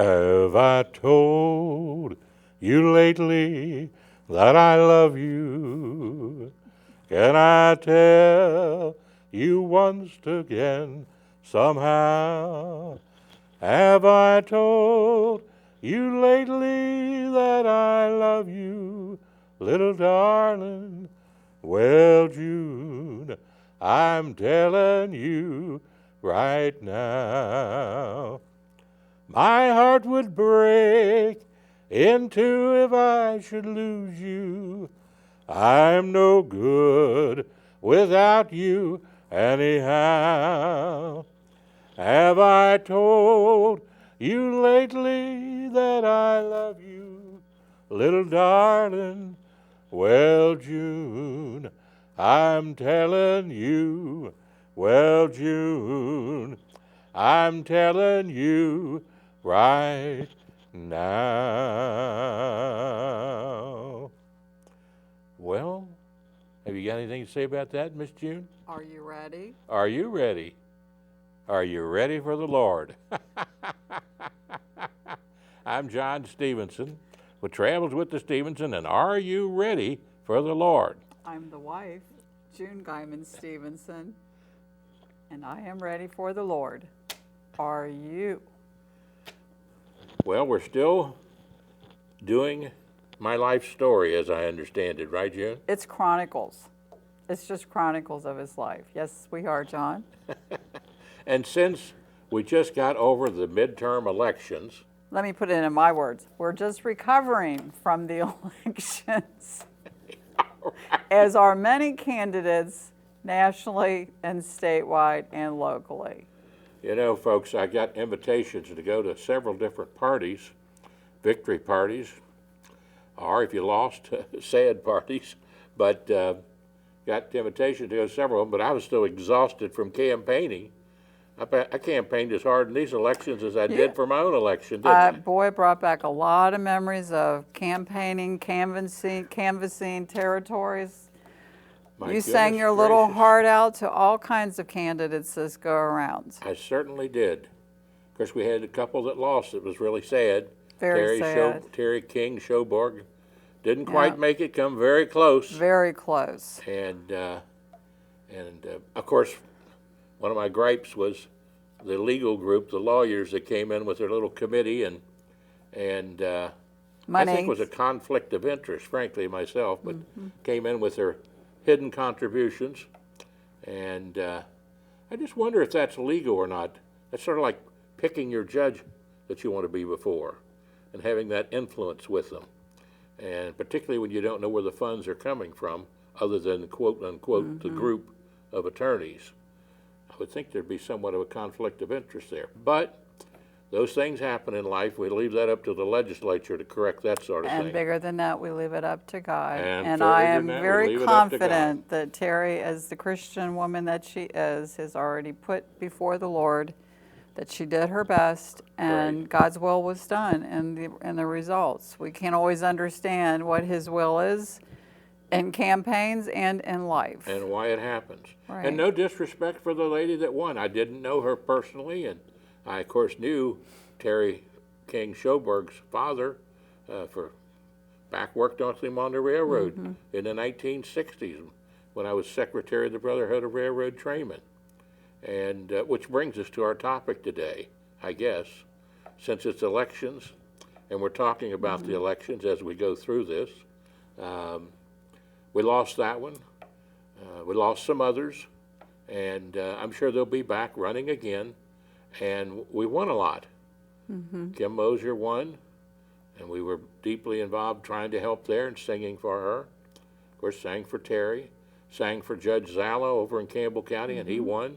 Have I told you lately that I love you? Can I tell you once again somehow? Have I told you lately that I love you, little darling? Well, June, I'm telling you right now. My heart would break in two if I should lose you. I'm no good without you anyhow. Have I told you lately that I love you, little darling? Well, June, I'm telling you. Well, June, I'm telling you right now. Well, have you got anything to say about that, Miss June? Are you ready? Are you ready? Are you ready for the Lord? I'm John Stevenson with Travels with the Stevenson, and are you ready for the Lord? I'm the wife, June Geiman-Stephenson, and I am ready for the Lord. Are you? Well, we're still doing my life story as I understand it, right, June? It's chronicles. It's just chronicles of his life. Yes, we are, John. And since we just got over the midterm elections, Let me put it in my words. We're just recovering from the elections, as are many candidates nationally and statewide and locally. you know, folks, I got invitations to go to several different parties, victory parties, or if you lost, sad parties, but got the invitation to go to several of them, but I was still exhausted from campaigning. I campaigned as hard in these elections as I did for my own election, didn't I? Boy, it brought back a lot of memories of campaigning, canvassing territories. My You sang goodness your little gracious. heart out to all kinds of candidates this go around. I certainly did. Of course, we had a couple that lost. It was really sad. Very sad. Terry King, Schoborg, didn't quite make it, come very close. Very close. And of course, one of my gripes was the legal group, the lawyers that came in with their little committee, and I Money. think it was a conflict of interest, frankly, myself, but came in with their hidden contributions. And I just wonder if that's legal or not. That's sort of like picking your judge that you want to be before and having that influence with them. And particularly when you don't know where the funds are coming from, other than quote unquote the group of attorneys. I would think there'd be somewhat of a conflict of interest there. But those things happen in life. We leave that up to the legislature to correct that sort of And thing. bigger than that, we leave it up to God. And I further am than that, we very leave it up to God. confident that Terry, as the Christian woman that she is, has already put before the Lord that she did her best, and God's will was done in the results. We can't always understand what His will is in campaigns and in life. And why it happens. Right. And no disrespect for the lady that won. I didn't know her personally, and I, of course, knew Terry King Schoberg's father worked on him on the railroad in the 1960s when I was secretary of the Brotherhood of Railroad Trainmen. And which brings us to our topic today, I guess, since it's elections, and we're talking about the elections as we go through this. We lost that one. We lost some others, and I'm sure they'll be back running again. And we won a lot. Kim Mosier won, and we were deeply involved trying to help there and singing for her. Of course, sang for Terry, sang for Judge Zala over in Campbell County, and he won.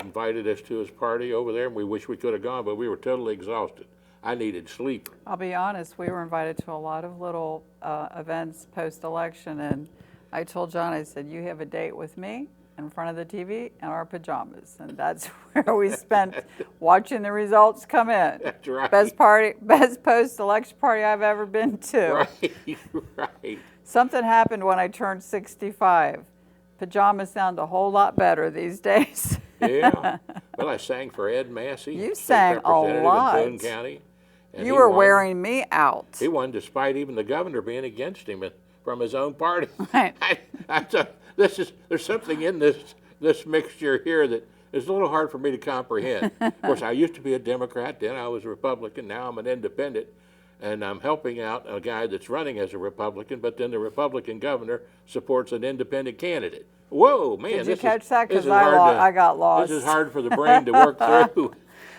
Invited us to his party over there, and we wish we could have gone, but we were totally exhausted. I needed sleep. I'll be honest, we were invited to a lot of little events post-election, and I told John, I said, you have a date with me in front of the TV in our pajamas, and that's where we spent watching the results come in. That's right. Best post-election party I've ever been to. Right, right. Something happened when I turned 65. Pajamas sound a whole lot better these days. Yeah. Well, I sang for Ed Massey, You state sang a representative lot. in Boone County. And You he were won. wearing me out. He won despite even the governor being against him from his own party. Right. I thought, there's something in this mixture here that is a little hard for me to comprehend. Of course, I used to be a Democrat, then I was a Republican, now I'm an independent, and I'm helping out a guy that's running as a Republican, but then the Republican governor supports an independent candidate. Whoa, man! Did you this catch is, that? this Because is hard I got lost. This is hard for the brain to work through.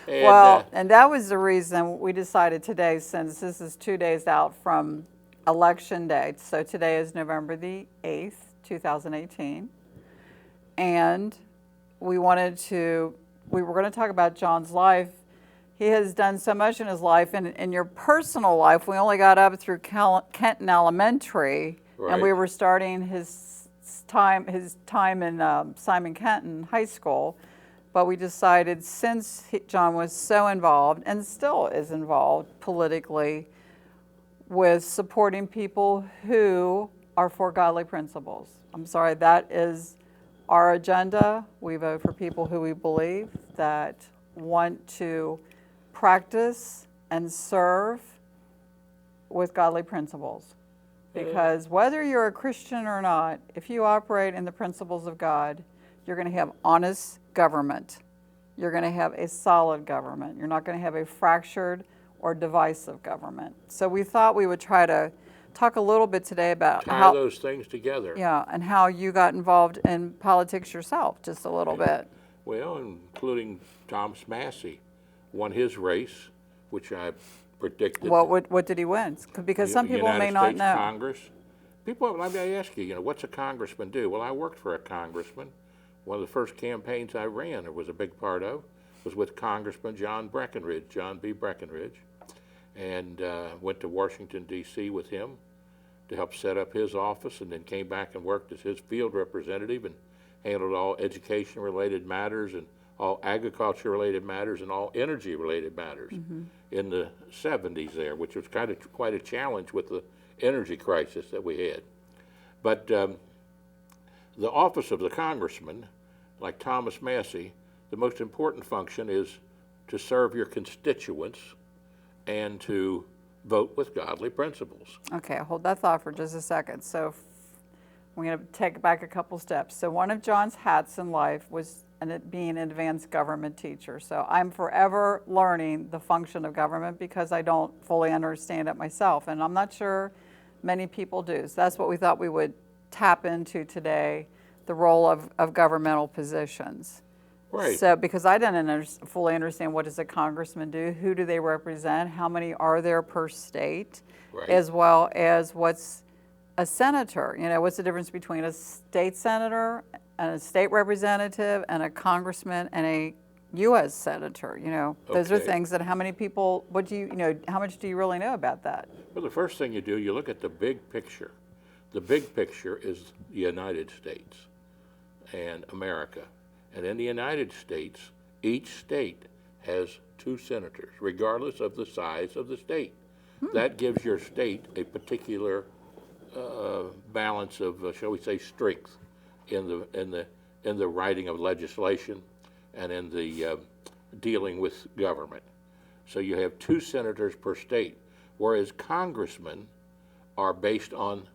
And, Well, and that was the reason we decided today, since this is 2 days out from Election Day. So today is November the 8th, 2018. And we were going to talk about John's life. He has done so much in his life. And in your personal life, we only got up through Kenton Elementary. Right. And we were starting his time in Simon Kenton High School. But we decided, since John was so involved and still is involved politically with supporting people who are for godly principles. I'm sorry, that is our agenda. We vote for people who we believe that want to practice and serve with godly principles. Because whether you're a Christian or not, if you operate in the principles of God, you're going to have honest government. You're going to have a solid government. You're not going to have a fractured or divisive government. So we thought we would try to talk a little bit today about tie those things together. Yeah, and how you got involved in politics yourself, just a little bit. Well, including Thomas Massey won his race, which I predicted. What did he win? Because some people may not United know. States Congress. People, let me ask you, what's a congressman do? Well, I worked for a congressman. One of the first campaigns I ran, or was a big part of, was with Congressman John B. Breckinridge, and went to Washington, D.C. with him to help set up his office, and then came back and worked as his field representative and handled all education-related matters and all agriculture-related matters and all energy-related matters in the 70s there, which was quite a challenge with the energy crisis that we had. But the office of the congressman, like Thomas Massey, the most important function is to serve your constituents and to vote with godly principles. Okay, hold that thought for just a second. So we're going to take it back a couple steps. So one of John's hats in life was being an advanced government teacher. So I'm forever learning the function of government because I don't fully understand it myself. And I'm not sure many people do. So that's what we thought we would tap into today, the role of governmental positions. Right. So because I didn't fully understand, what does a congressman do? Who do they represent? How many are there per state? Right. As well as what's a senator? What's the difference between a state senator and a state representative and a congressman and a U.S. senator? Those are Okay. things that how many people, how much do you really know about that? Well, the first thing you do, you look at the big picture. The big picture is the United States and America. And in the United States, each state has 2 senators, regardless of the size of the state. That gives your state a particular balance of, shall we say, strength in the writing of legislation and in the dealing with government. So you have 2 senators per state, whereas congressmen are based on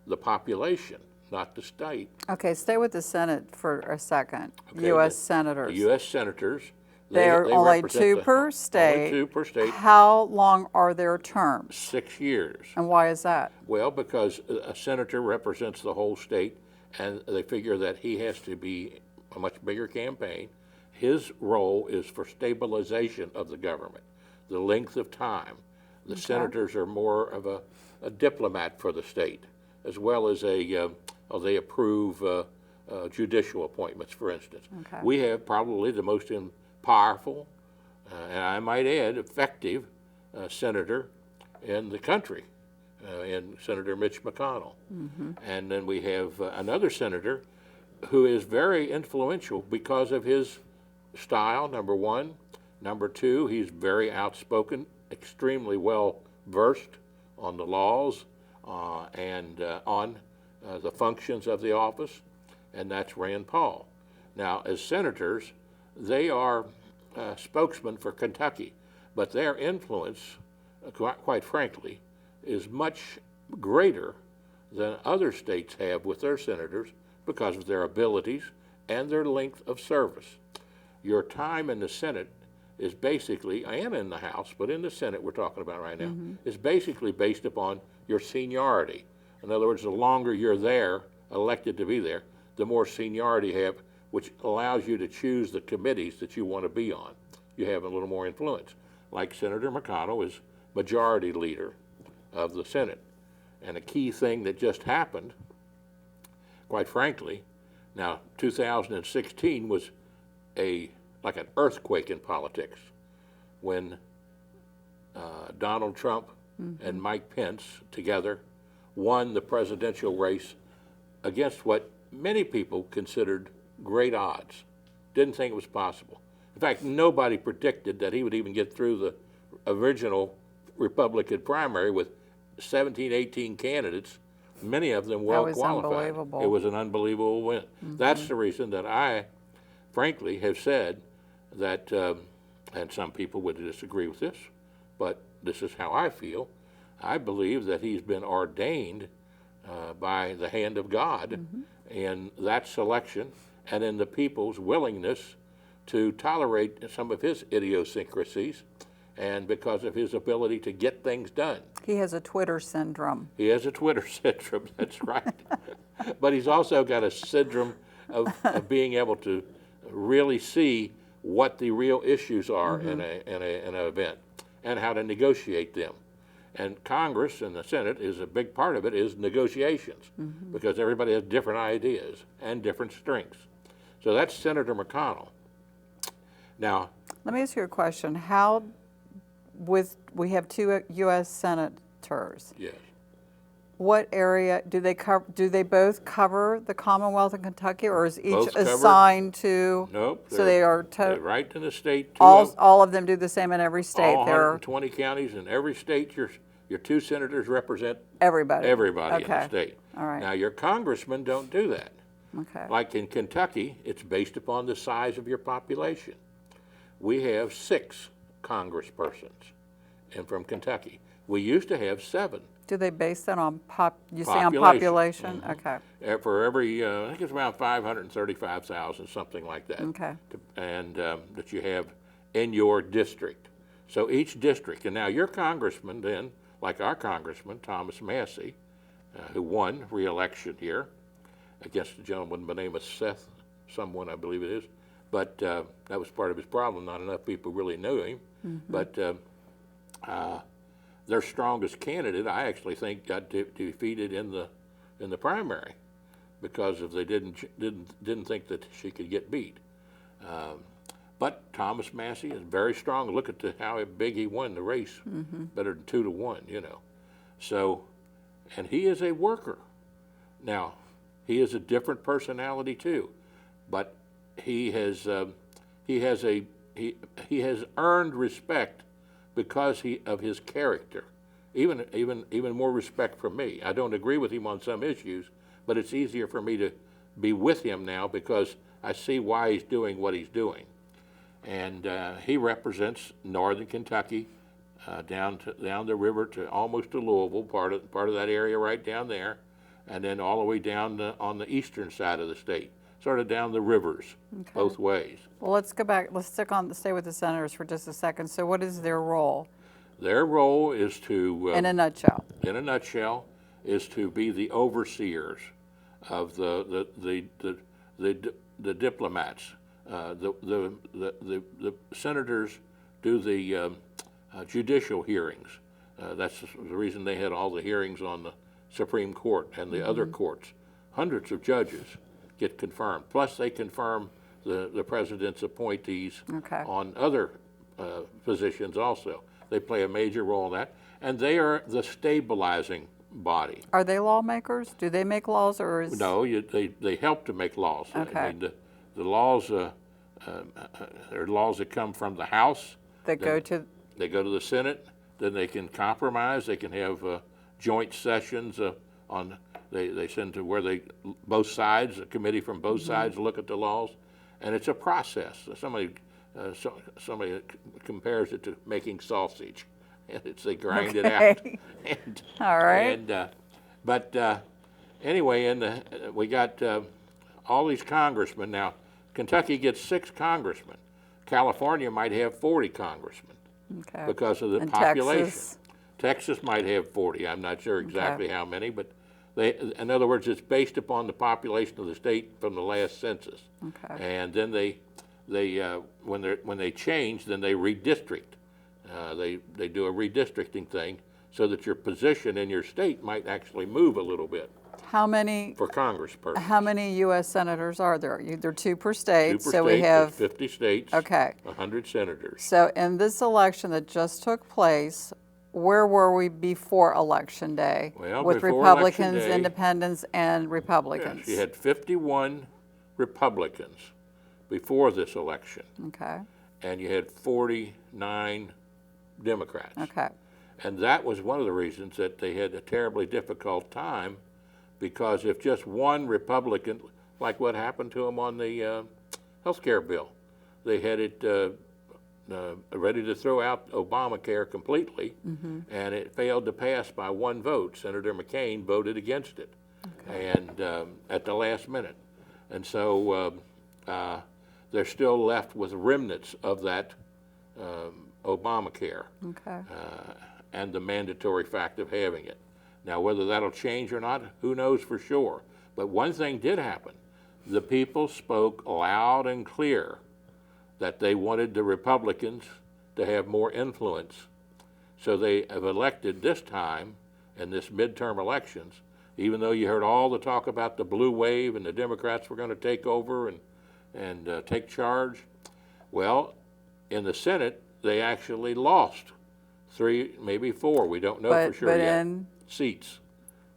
the population, not the state. Okay, stay with the Senate for a second. Okay, U.S. the senators. U.S. senators, They're only represent 2 per state. Only 2 per state, How long are their terms? 6 years. And why is that? Well, because a senator represents the whole state, and they figure that he has to be a much bigger campaign. His role is for stabilization of the government, the length of time. The senators are more of a diplomat for the state, as well as they approve judicial appointments, for instance. Okay. We have probably the most powerful, and I might add, effective senator in the country, in Senator Mitch McConnell. And then we have another senator who is very influential because of his style, number one. Number two, he's very outspoken, extremely well versed on the laws and on the functions of the office, and that's Rand Paul. Now, as senators, they are spokesmen for Kentucky, but their influence, quite frankly, is much greater than other states have with their senators because of their abilities and their length of service. Your time in the Senate is basically, and in the House, but in the Senate we're talking about right now, is basically based upon your seniority. In other words, the longer you're there, elected to be there, the more seniority you have, which allows you to choose the committees that you want to be on. You have a little more influence. Like Senator McConnell is majority leader of the Senate. And a key thing that just happened, quite frankly, now 2016 was like an earthquake in politics when Donald Trump and Mike Pence together won the presidential race against what many people considered great odds. Didn't think it was possible. In fact, nobody predicted that he would even get through the original Republican primary with 17, 18 candidates, many of them well qualified. Unbelievable. It was an unbelievable win. That's the reason that I, frankly, have said that, and some people would disagree with this, but this is how I feel. I believe that he's been ordained by the hand of God in that selection and in the people's willingness to tolerate some of his idiosyncrasies and because of his ability to get things done. He has a Twitter syndrome. He has a Twitter syndrome, that's right. But he's also got a syndrome of being able to really see what the real issues are in an event and how to negotiate them. And Congress and the Senate is a big part of it is negotiations because everybody has different ideas and different strengths. So that's Senator McConnell. Now, let me ask you a question. How, we have 2 U.S. senators. yes. What area do they cover? Do they both cover the Commonwealth of Kentucky, or is each Both covered. assigned to? Nope. So they are they're right in the state. all of them do the same in every state. All They're 120 counties in every state. Your 2 senators represent everybody. everybody in the Okay. state. All right. Now your congressmen don't do that. Okay. Like in Kentucky, it's based upon the size of your population. We have 6 congresspersons, and from Kentucky. We used to have 7. Do they base that on you say on Population. population? Okay. For every, I think it's around 535,000, something like that. Okay. And that you have in your district. So each district, and now your congressman then, like our congressman, Thomas Massey, who won re-election here against a gentleman by the name of Seth, someone I believe it is, but that was part of his problem. Not enough people really knew him. But their strongest candidate, I actually think, got defeated in the primary because of they didn't think that she could get beat. But Thomas Massey is very strong. Look at how big he won the race, better than 2 to 1, you know. So, and he is a worker. Now, he is a different personality too, but he has earned respect because of his character. Even more respect from me. I don't agree with him on some issues, but it's easier for me to be with him now because I see why he's doing what he's doing. And he represents northern Kentucky, down the river to almost to Louisville, part of that area right down there, and then all the way down on the eastern side of the state, sort of down the rivers, both ways. Well, let's go back. Let's stay with the senators for just a second. So, what is their role? Their role is to, in a nutshell. In a nutshell, is to be the overseers of the diplomats. The senators do the judicial hearings. That's the reason they had all the hearings on the Supreme Court and the other courts. Hundreds of judges get confirmed. Plus, they confirm the president's appointees on other positions also. They play a major role in that. And they are the stabilizing body. Are they lawmakers? Do they make laws, or is... No, they help to make laws. Okay. I mean, the laws are laws that come from the House. That go to... They go to the Senate. Then they can compromise. They can have joint sessions they send to where both sides, a committee from both sides look at the laws. and it's a process. Somebody compares it to making sausage, and they grind it out. And, all right. But anyway, we got all these congressmen. Now, Kentucky gets 6 congressmen. California might have 40 congressmen because of the population. Texas might have 40. I'm not sure exactly how many, but in other words, it's based upon the population of the state from the last census. And then when they change, then they redistrict. They do a redistricting thing so that your position in your state might actually move a little bit. How many for congresspersons? How many U.S. senators are there? There are 2 per state. 2 per so state, we have 50 states. Okay. 100 senators. So in this election that just took place, where were we before Election Day? Well, with before Republicans, Election Day, Independents, and Republicans? Yes, you had 51 Republicans before this election. Okay. And you had 49 Democrats. Okay. And that was one of the reasons that they had a terribly difficult time, because if just one Republican, like what happened to them on the health care bill, they had it ready to throw out Obamacare completely, and it failed to pass by 1 vote. Senator McCain voted against it, and at the last minute. And so they're still left with remnants of that Obamacare and the mandatory fact of having it. Now, whether that'll change or not, who knows for sure. But one thing did happen. The people spoke loud and clear that they wanted the Republicans to have more influence. So they have elected this time, in this midterm elections, even though you heard all the talk about the blue wave and the Democrats were going to take over and take charge. Well, in the Senate, they actually lost 3, maybe 4. We don't know for sure yet. Seats.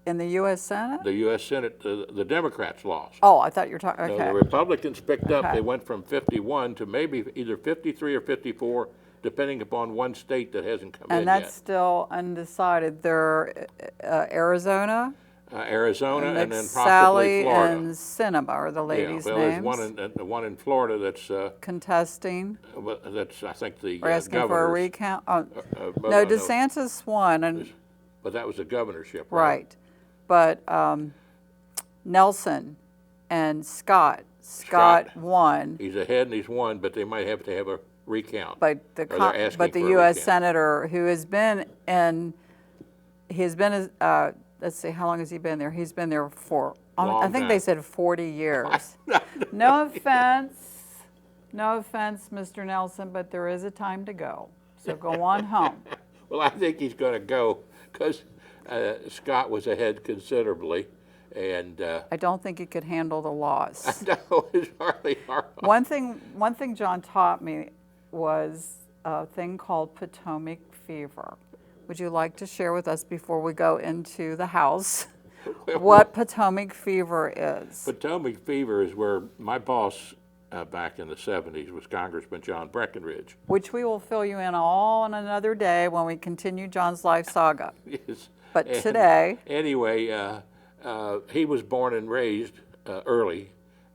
In the U.S. Senate? The U.S. Senate, the Democrats lost. Oh, I thought you were talking, okay. No, the Republicans picked up. They went from 51 to maybe either 53 or 54, depending upon one state that hasn't come in yet. And that's still undecided. They're Arizona? Arizona and then possibly Sally Florida. And Cinema are the ladies' well, names. There's one in Florida that's contesting. That's I think the We're asking for a recount. No, no, DeSantis won, and but that was a governorship, right? But Nelson and Scott won. He's ahead and he's won, but they might have to have a recount. But the U.S. senator who has been let's see, how long has he been there? He's been there for, I think they said 40 years. No offense, Mr. Nelson, but there is a time to go. So go on home. Well, I think he's going to go because Scott was ahead considerably. And I don't think he could handle the loss. No, it's hardly hard. One thing John taught me was a thing called Potomac fever. Would you like to share with us before we go into the house what Potomac fever is? Potomac fever is where my boss back in the 70s was Congressman John Breckinridge. Which we will fill you in all on another day when we continue John's life saga. Yes. But today. Anyway, he was born and raised early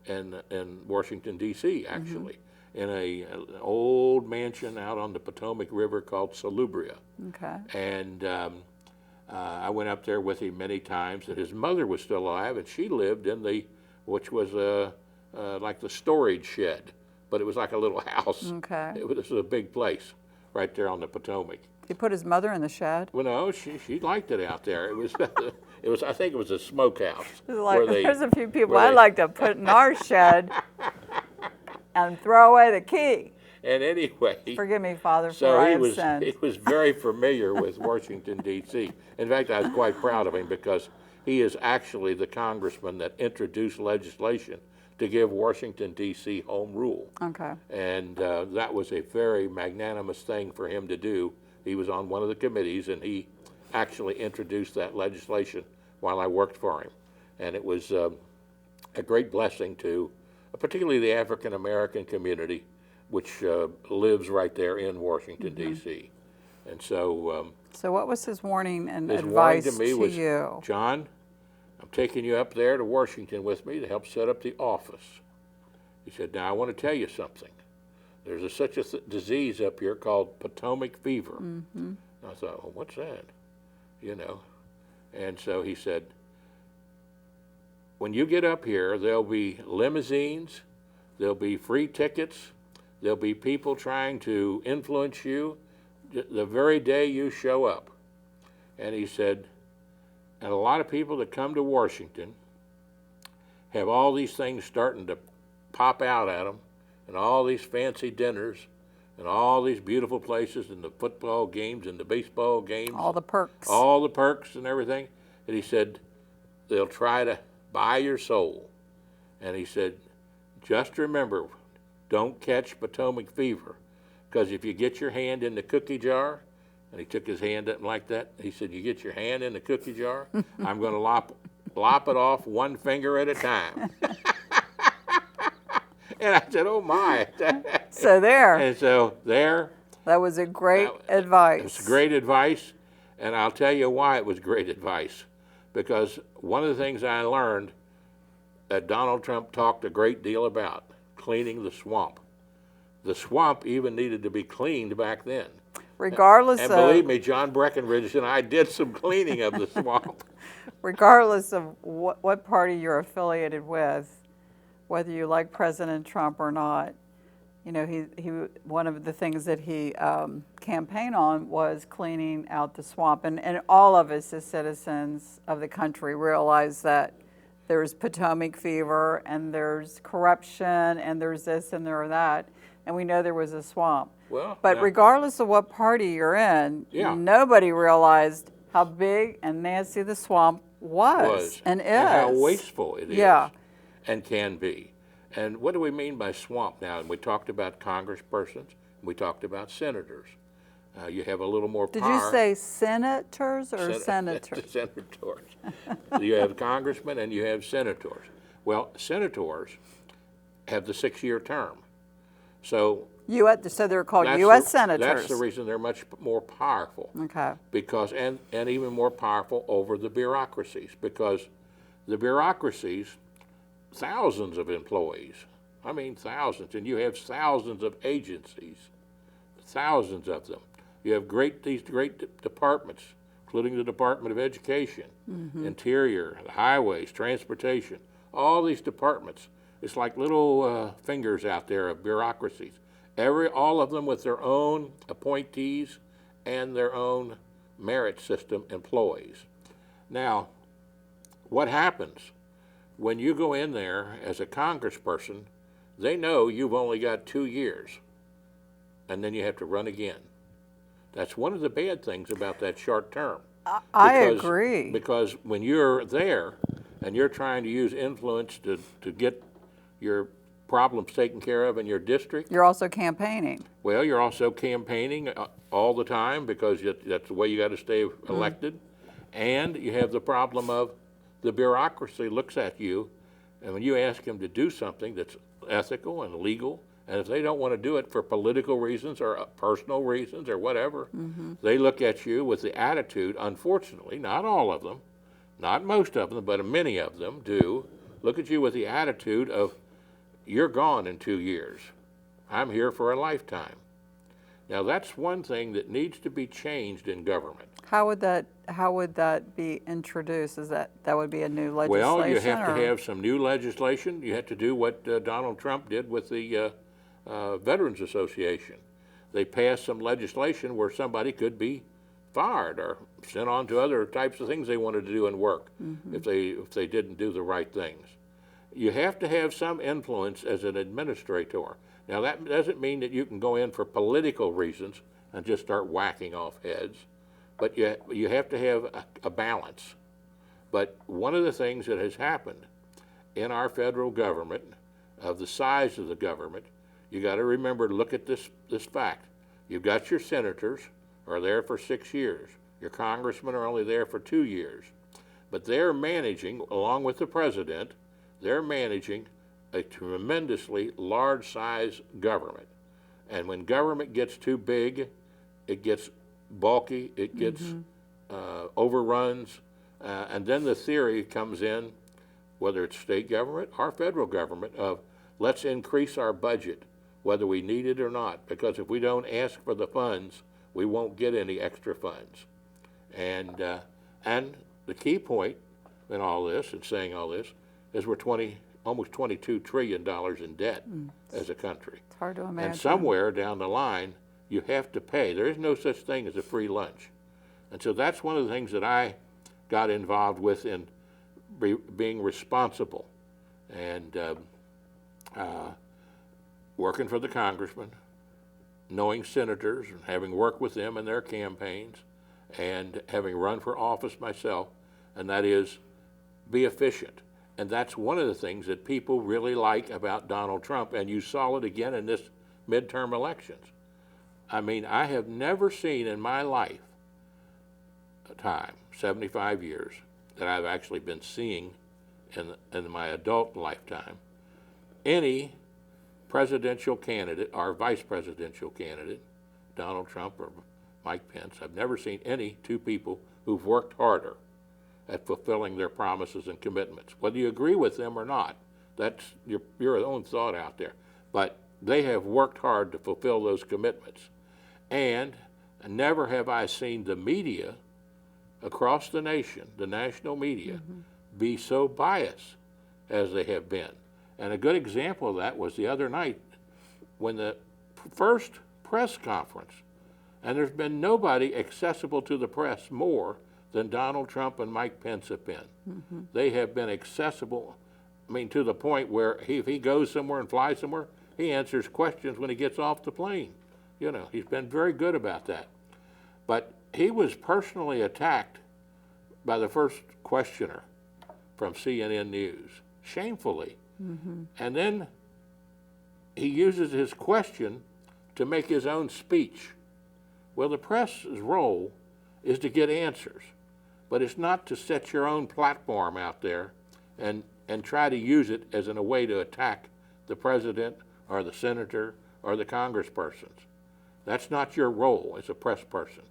in Washington, D.C., actually, in an old mansion out on the Potomac River called Salubria. Okay. And I went up there with him many times, and his mother was still alive, and she lived in which was like the storage shed, but it was like a little house. Okay. It was a big place right there on the Potomac. He put his mother in the shed? Well, no, she liked it out there. It was, I think it was a smokehouse. There's a few people I'd like to put in our shed and throw away the key. And anyway, forgive me, Father, for I have sinned. He was very familiar with Washington, D.C. In fact, I was quite proud of him because he is actually the congressman that introduced legislation to give Washington, D.C. home rule. Okay. And that was a very magnanimous thing for him to do. He was on one of the committees, and he actually introduced that legislation while I worked for him. And it was a great blessing to particularly the African-American community, which lives right there in Washington, D.C. And so... so what was his warning and his advice warning to me was, you? John, I'm taking you up there to Washington with me to help set up the office. He said, now I want to tell you something. There's such a disease up here called Potomac fever. I thought, well, what's that? You know. And so he said, when you get up here, there'll be limousines, there'll be free tickets, there'll be people trying to influence you the very day you show up. And he said, and a lot of people that come to Washington have all these things starting to pop out at them, and all these fancy dinners, and all these beautiful places, and the football games, and the baseball games. All the perks. All the perks and everything. And he said, they'll try to buy your soul. And he said, just remember, don't catch Potomac fever, because if you get your hand in the cookie jar, and he took his hand up like that, he said, you get your hand in the cookie jar, I'm going to lop it off one finger at a time. And I said, oh my. So there. And so there. That was a great advice. It's great advice, and I'll tell you why it was great advice. Because one of the things I learned that Donald Trump talked a great deal about, cleaning the swamp. The swamp even needed to be cleaned back then. Regardless and of... believe me, John Breckenridge and I did some cleaning of the swamp. Regardless of what party you're affiliated with, whether you like President Trump or not, you know, he one of the things that he campaigned on was cleaning out the swamp. And all of us as citizens of the country realize that there's Potomac fever, and there's corruption, and there's this and there's that, and we know there was a swamp. Well, but regardless of what party you're in, nobody realized how big and nasty the swamp was and is. And how wasteful it is. Yeah. And can be. And what do we mean by swamp now? And we talked about congresspersons, and we talked about senators. You have a little more power. Did you say senators or senators? Senators. You have congressmen and you have senators. Well, senators have the 6-year term. So they're called U.S. senators. That's the reason they're much more powerful. Okay. Because, and even more powerful over the bureaucracies, because the bureaucracies, thousands of employees, I mean thousands, and you have thousands of agencies, thousands of them. You have these great departments, including the Department of Education, Interior, the Highways, Transportation, all these departments. It's like little fingers out there of bureaucracies. All of them with their own appointees and their own merit system employees. Now, what happens when you go in there as a congressperson? They know you've only got 2 years, and then you have to run again. That's one of the bad things about that short term. I agree. Because when you're there and you're trying to use influence to get your problems taken care of in your district. You're also campaigning. Well, you're also campaigning all the time, because that's the way you got to stay elected. And you have the problem of the bureaucracy looks at you, and when you ask them to do something that's ethical and legal, and if they don't want to do it for political reasons or personal reasons or whatever, they look at you with the attitude, unfortunately, not all of them, not most of them, but many of them do, look at you with the attitude of, you're gone in 2 years. I'm here for a lifetime. Now that's one thing that needs to be changed in government. How would that be introduced? That would be a new legislation? Well, you have to have some new legislation. You have to do what Donald Trump did with the Veterans Association. They passed some legislation where somebody could be fired or sent on to other types of things they wanted to do in work if they didn't do the right things. You have to have some influence as an administrator. Now that doesn't mean that you can go in for political reasons and just start whacking off heads, but you have to have a balance. But one of the things that has happened in our federal government, of the size of the government, you got to remember to look at this fact. You've got your senators are there for 6 years. Your congressmen are only there for 2 years. But they're managing, along with the president, they're managing a tremendously large size government. And when government gets too big, it gets bulky, it gets overruns, and then the theory comes in, whether it's state government or federal government, of let's increase our budget, whether we need it or not, because if we don't ask for the funds, we won't get any extra funds. And the key point in all this, and saying all this, is we're almost $22 trillion in debt as a country. It's hard to imagine. And somewhere down the line, you have to pay. There is no such thing as a free lunch. And so that's one of the things that I got involved with in being responsible and working for the congressman, knowing senators and having worked with them in their campaigns, and having run for office myself, and that is be efficient. And that's one of the things that people really like about Donald Trump, and you saw it again in this midterm elections. I mean, I have never seen in my life, 75 years, that I've actually been seeing in my adult lifetime, any presidential candidate or vice presidential candidate, Donald Trump or Mike Pence, I've never seen any two people who've worked harder at fulfilling their promises and commitments. Whether you agree with them or not, that's your own thought out there. But they have worked hard to fulfill those commitments. And never have I seen the media across the nation, the national media, be so biased as they have been. And a good example of that was the other night when the first press conference, and there's been nobody accessible to the press more than Donald Trump and Mike Pence have been. They have been accessible, I mean, to the point where if he goes somewhere and flies somewhere, he answers questions when he gets off the plane. You know, he's been very good about that. But he was personally attacked by the first questioner from CNN News, shamefully. And then he uses his question to make his own speech. Well, the press's role is to get answers, but it's not to set your own platform out there and try to use it as a way to attack the president or the senator or the congresspersons. That's not your role as a press person.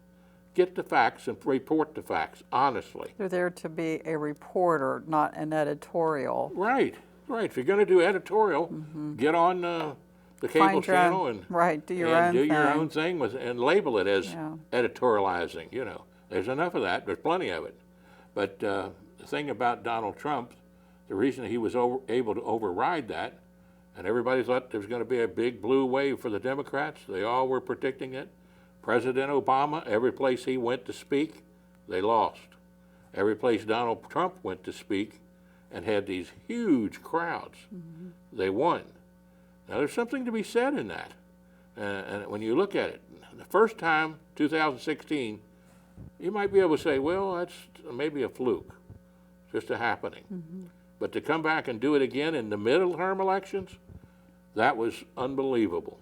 Get the facts and report the facts honestly. They're there to be a reporter, not an editorial. Right, right. If you're going to do editorial, get on the cable channel and do your own thing with and label it as editorializing. You know, there's enough of that. There's plenty of it. But the thing about Donald Trump, the reason he was able to override that, and everybody thought there was going to be a big blue wave for the Democrats. They all were predicting it. President Obama, every place he went to speak, they lost. Every place Donald Trump went to speak and had these huge crowds, they won. Now, there's something to be said in that. And when you look at it, the first time, 2016, you might be able to say, well, that's maybe a fluke, just a happening. But to come back and do it again in the midterm elections, that was unbelievable.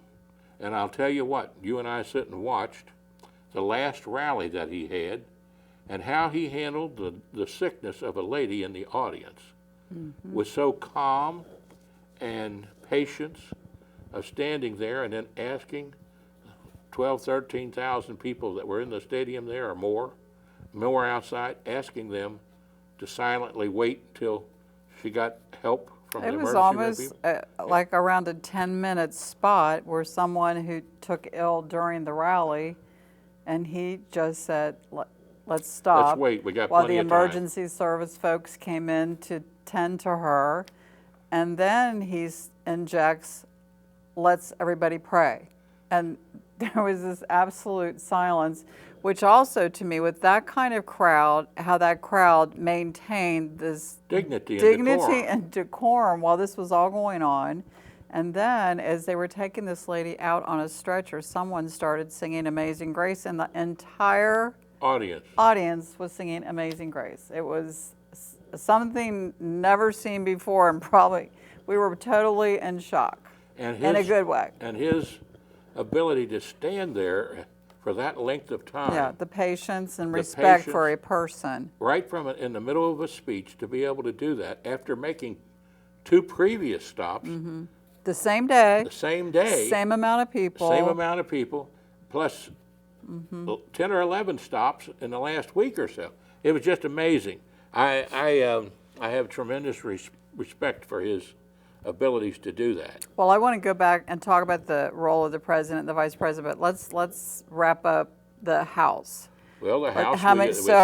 And I'll tell you what, you and I sit and watched the last rally that he had and how he handled the sickness of a lady in the audience was so calm and patience of standing there and then asking 12, 13,000 people that were in the stadium there or more outside, asking them to silently wait till she got help from the emergency room people. It was almost like around a 10-minute spot where someone who took ill during the rally, and he just said, let's stop. Let's wait, we got while plenty the of time. emergency service folks came in to tend to her. And then he injects, let's everybody pray. And there was this absolute silence, which also to me, with that kind of crowd, how that crowd maintained this dignity and decorum while this was all going on. And then as they were taking this lady out on a stretcher, someone started singing Amazing Grace, and the entire audience was singing Amazing Grace. It was something never seen before, and probably we were totally in shock, in a good way. And his ability to stand there for that length of time. Yeah, the patience and respect for a person. Right in the middle of a speech, to be able to do that after making 2 previous stops. The same day. The same day. Same amount of people. Same amount of people, plus 10 or 11 stops in the last week or so. It was just amazing. I have tremendous respect for his abilities to do that. Well, I want to go back and talk about the role of the president and the vice president, but let's wrap up the House. Well, the House, how many- it's so